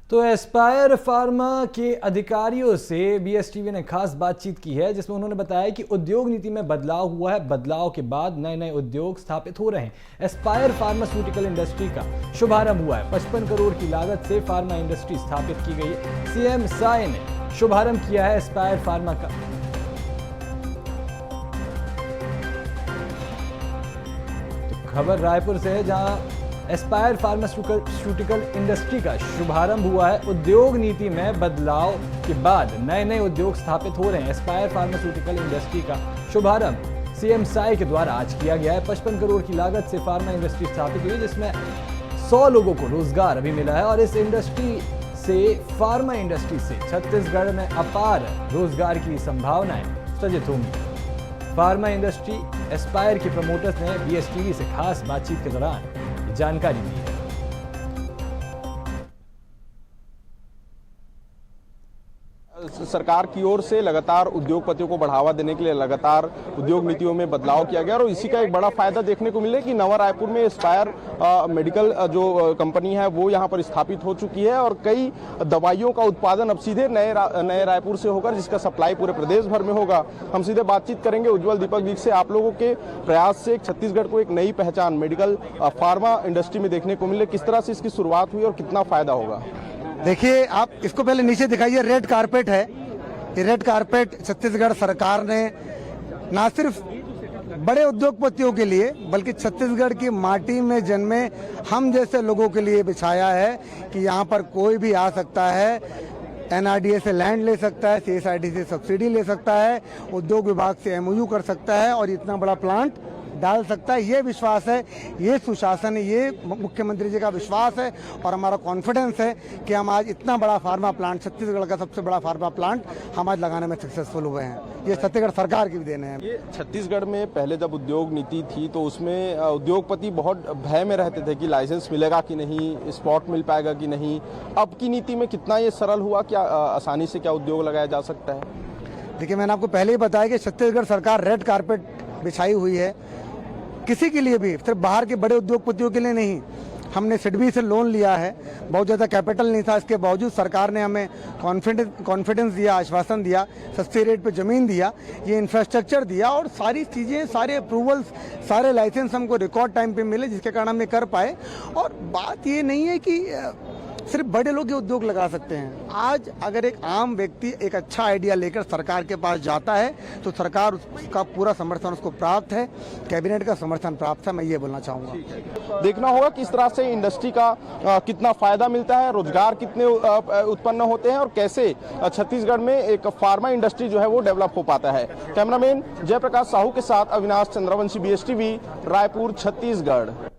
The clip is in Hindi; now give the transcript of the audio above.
तो एस्पायर फार्मा के अधिकारियों से बीएसटीवी ने खास बातचीत की है, जिसमें उन्होंने बताया कि उद्योग नीति में बदलाव हुआ है। बदलाव के बाद नए नए उद्योग स्थापित हो रहे हैं। एस्पायर फार्मास्यूटिकल इंडस्ट्री का शुभारंभ हुआ है। 55 करोड़ की लागत से फार्मा इंडस्ट्री स्थापित की गई है। सीएम साय ने शुभारंभ किया है एस्पायर फार्मा का। तो खबर रायपुर से है, जहां एस्पायर फार्मास्यूटिकल इंडस्ट्री का शुभारंभ हुआ है। उद्योग नीति में बदलाव के बाद नए नए उद्योग स्थापित हो रहे हैं। एस्पायर फार्मास्यूटिकल इंडस्ट्री का शुभारंभ सीएम साय के द्वारा आज किया गया है। 55 करोड़ की लागत से फार्मा इंडस्ट्री स्थापित हुई, जिसमें 100 लोगों को रोजगार अभी मिला है। और इस इंडस्ट्री से फार्मा इंडस्ट्री से छत्तीसगढ़ में अपार रोजगार की संभावनाएं सृजित होंगी। फार्मा इंडस्ट्री एस्पायर के प्रमोटर्स ने बीएसटीवी से खास बातचीत के दौरान जानकारी दी है। सरकार की ओर से लगातार उद्योगपतियों को बढ़ावा देने के लिए लगातार उद्योग नीतियों में बदलाव किया गया और इसी का एक बड़ा फायदा देखने को मिले कि नवा रायपुर में एस्पायर मेडिकल जो कंपनी है वो यहाँ पर स्थापित हो चुकी है और कई दवाइयों का उत्पादन अब सीधे नए रायपुर से होकर, जिसका सप्लाई पूरे प्रदेश भर में होगा। हम सीधे बातचीत करेंगे उज्जवल दीपक जी से। आप लोगों के प्रयास से छत्तीसगढ़ को एक नई पहचान मेडिकल फार्मा इंडस्ट्री में देखने को मिले, किस तरह से इसकी शुरुआत हुई और कितना फायदा होगा? देखिए, आप इसको पहले नीचे दिखाइए। रेड कारपेट है। ये रेड कारपेट छत्तीसगढ़ सरकार ने ना सिर्फ बड़े उद्योगपतियों के लिए बल्कि छत्तीसगढ़ की माटी में जन्मे हम जैसे लोगों के लिए बिछाया है कि यहाँ पर कोई भी आ सकता है, एनआरडीए से लैंड ले सकता है, सीएसआईडी से सब्सिडी ले सकता है, उद्योग विभाग से एमओयू कर सकता है और इतना बड़ा प्लांट डाल सकता है। ये विश्वास है, ये सुशासन है, ये मुख्यमंत्री जी का विश्वास है और हमारा कॉन्फिडेंस है कि हम आज इतना बड़ा फार्मा प्लांट, छत्तीसगढ़ का सबसे बड़ा फार्मा प्लांट हम आज लगाने में सक्सेसफुल हुए हैं। ये छत्तीसगढ़ सरकार की भी देन है। ये छत्तीसगढ़ में पहले जब उद्योग नीति थी तो उसमें उद्योगपति बहुत भय में रहते थे कि लाइसेंस मिलेगा कि नहीं, स्पॉट मिल पाएगा कि नहीं। अब की नीति में कितना ये सरल हुआ, क्या आसानी से क्या उद्योग लगाया जा सकता है? देखिए, मैंने आपको पहले ही बताया कि छत्तीसगढ़ सरकार रेड कारपेट बिछाई हुई है किसी के लिए भी, सिर्फ बाहर के बड़े उद्योगपतियों के लिए नहीं। हमने सिडबी से लोन लिया है, बहुत ज़्यादा कैपिटल नहीं था, इसके बावजूद सरकार ने हमें कॉन्फिडेंस दिया, आश्वासन दिया, सस्ते रेट पे ज़मीन दिया, ये इंफ्रास्ट्रक्चर दिया और सारी चीज़ें, सारे अप्रूवल्स, सारे लाइसेंस हमको रिकॉर्ड टाइम पे मिले, जिसके कारण हम ये कर पाए। और बात ये नहीं है कि सिर्फ बड़े लोग ये उद्योग लगा सकते हैं। आज अगर एक आम व्यक्ति एक अच्छा आइडिया लेकर सरकार के पास जाता है तो सरकार उसका पूरा समर्थन उसको प्राप्त है, कैबिनेट का समर्थन प्राप्त है, मैं ये बोलना चाहूँगा। देखना होगा कि इस तरह से इंडस्ट्री का कितना फायदा मिलता है, रोजगार कितने उत्पन्न होते हैं और कैसे छत्तीसगढ़ में एक फार्मा इंडस्ट्री जो है वो डेवलप हो पाता है। कैमरामैन जयप्रकाश साहू के साथ अविनाश चंद्रवंशी, बीएसटीवी, रायपुर, छत्तीसगढ़।